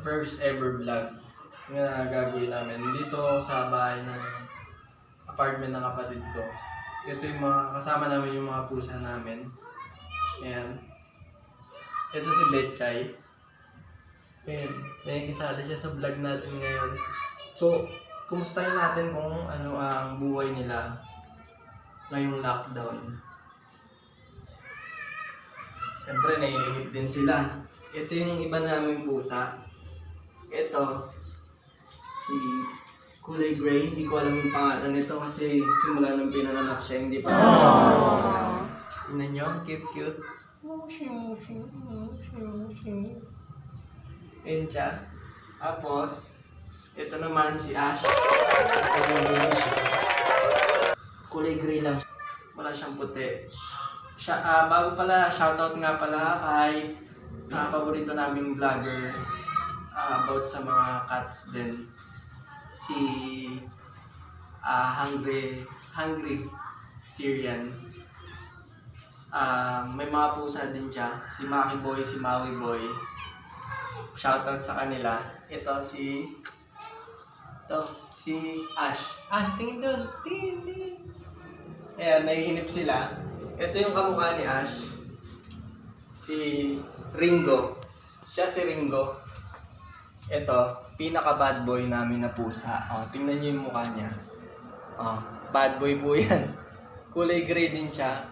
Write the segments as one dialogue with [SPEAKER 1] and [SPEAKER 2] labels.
[SPEAKER 1] first ever vlog na gagawin namin dito sa bahay ng apartment ng kapatid ko. Ito yung mga kasama namin, yung mga pusa namin. Ayan. Ito si Betchay. Ayan. May kisala siya sa vlog natin ngayon. So, kumustahin natin kung ano ang buhay nila ngayong lockdown. Siyempre, naiinip din sila. Ito yung iba naming pusa. Ito, si kulay gray. Hindi ko alam yung pangalan nito kasi simula nung pinanganak siya, hindi pa alam. Tingnan nyo, cute. Ayan siya. Tapos, ito naman si Ash. Kulay gray lang. Wala siyang puti. Bago pala, shoutout nga pala kay paborito naming vlogger about sa mga cats din. Si Hungry Syrian. May mga pusa din siya. Si Maki Boy, si Maui Boy. Shoutout sa kanila. Ito si Ash. Ash, tingin doon. Tingin. Ayan, naiinip sila. Ito yung kamukha ni Ash. Si Ringo. Siya si Ringo. Ito, pinaka bad boy namin na pusa. Tingnan niyo yung mukha niya. Bad boy po yan. Kulay gray din siya.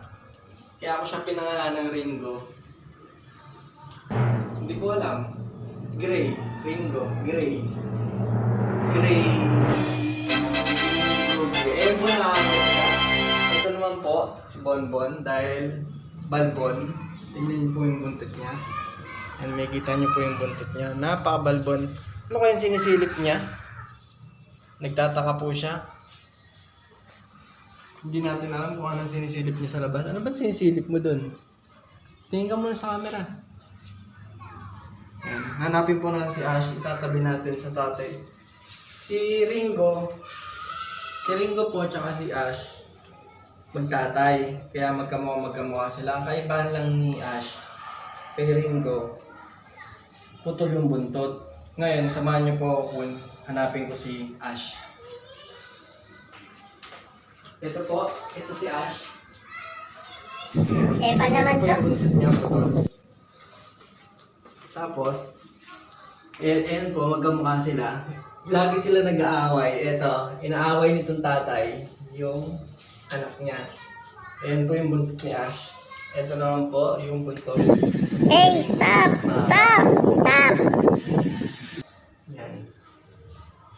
[SPEAKER 1] Kaya ako siya pinangalan ng Ringo. Hindi ko alam. Gray. Ringo. Gray. Mo na ako. Ito naman po, si Bonbon. Dahil balbon. Tingnan niyo po yung buntot niya. And may kita niyo po yung buntot niya. Napaka-balbon. Ano kaya yung sinisilip niya? Nagtataka po siya. Hindi natin alam kung anong sinisilip niya sa labas. Ano ba sinisilip mo dun? Tingin ka muna sa camera. Ayan. Hanapin po natin si Ash. Itatabi natin sa tatay. Si Ringo po tsaka si Ash magtatay. Kaya magkamukha sila. Ang kaibahan lang ni Ash kay Ringo, putol yung buntot. Ngayon, samahan niyo po ako kung hanapin ko si Ash. Ito po, ito si Ash.
[SPEAKER 2] Pa naman to.
[SPEAKER 1] Yung buntot niya putol. Tapos, ayan po, magkamukha sila. Lagi sila nag-aaway. Ito, inaaway nitong tatay yung anak niya. Ayan po yung buntot ni Ash. Ito naman po yung buntot.
[SPEAKER 2] Hey, stop!
[SPEAKER 1] Yan.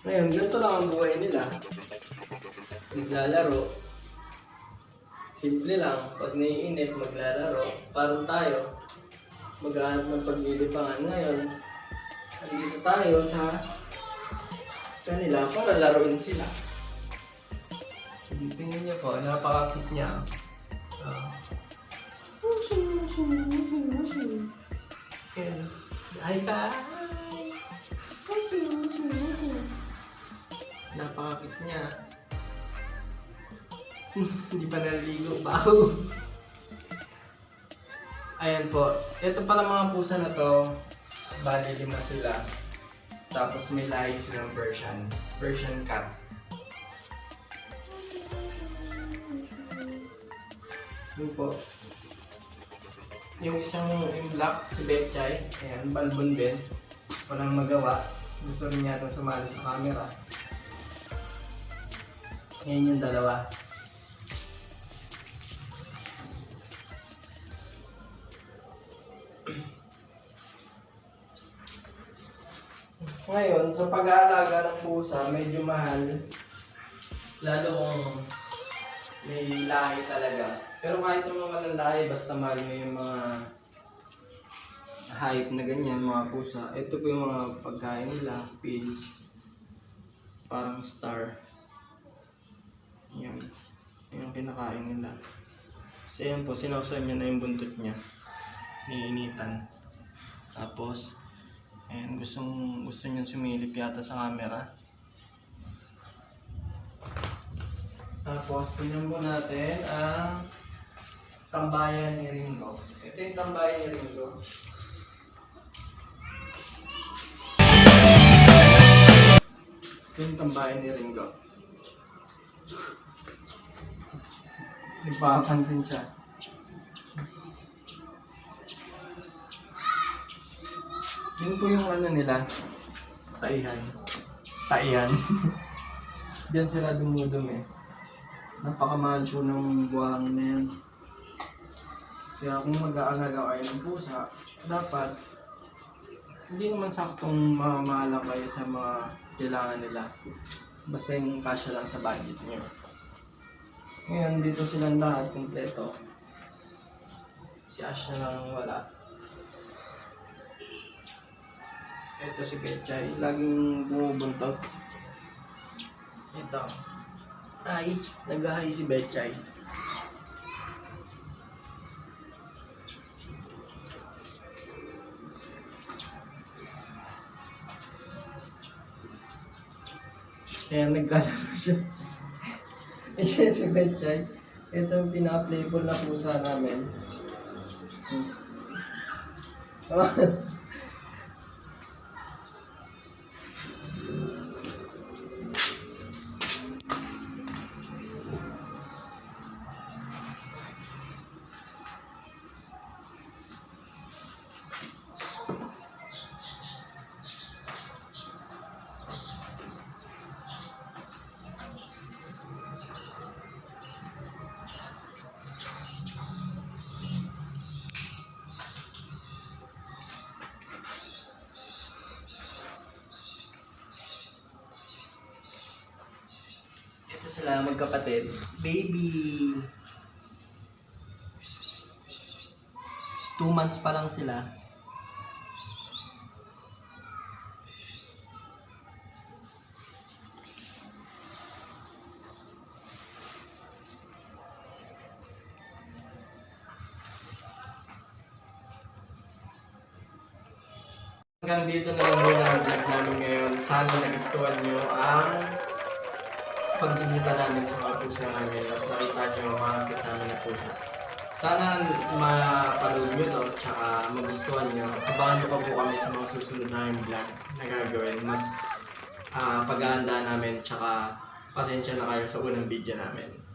[SPEAKER 1] Ngayon, ganito lang ang buhay nila. Naglalaro. Simple lang. Pag naiinip, maglalaro. Parang tayo, maghahanap ng paglilipangan. Ngayon, andito tayo sa kanila para laruin sila. Tingnan niyo po, napaka-cute niya. Hi ka! Napaka-cute niya. Hindi pa naliligo, baho. Ayan po. Ito pala mga pusa na to. Bali 5 sila. Tapos may lahi silang Persian cat. Yun po. Yung isang yung black, si Betchay. Ayan, balbon din. Walang magawa. Gusto rin niya itong sumali sa camera. Ngayon yung dalawa. Ngayon, sa pag-aalaga ng pusa, medyo mahal. Lalo kung may lahi talaga. Pero kahit naman walang lahi, basta mahal mo yung mga hype na ganyan, mga pusa. Ito po yung mga pagkain nila, pills. Parang star. Yan. Yung kinakain nila. Kasi yan po, sinausan niya na yung buntot niya. Niinitan. Tapos, ayan, gusto niyang sumilip yata sa camera. Tapos, tingnan po natin ang tambayan ni Ringo. Ito yung tambayan ni Ringo. Yung tambahin ni Ringo. Nagpapansin siya. Yun po yung ano nila. Taihan. Taihan. Diyan sila dumudumi. Napakamahal po ng buhangin na yan. Kaya kung mag-aalaga kayo ng pusa, dapat hindi naman saktong mamahalan kayo sa mga kailangan nila. Basta yung kasya lang sa budget nyo. Ngayon, dito silang lahat, kumpleto. Si Ash na lang wala. Ito si Betchay, laging bumubuntot. Ito. Ay, nag-ahay si Betchay. Kaya nagkalaro siya. Ayan si Betchay. Ito yung pina-playful na pusa namin. Ito sila magkapatid. Baby! 2 months pa lang sila. Hanggang dito na lang muna ang vlog namin ngayon. Sana nagustuhan nyo ang pagbisita namin sa mga pusa namin at nakita nyo ang mga cute namin na pusa. Sana mapanood nyo to, tsaka magustuhan nyo. Abangan nyo pa po kami sa mga susunod namin vlog na gagawin. Mas paghahanda namin, tsaka pasensya na kayo sa unang video namin.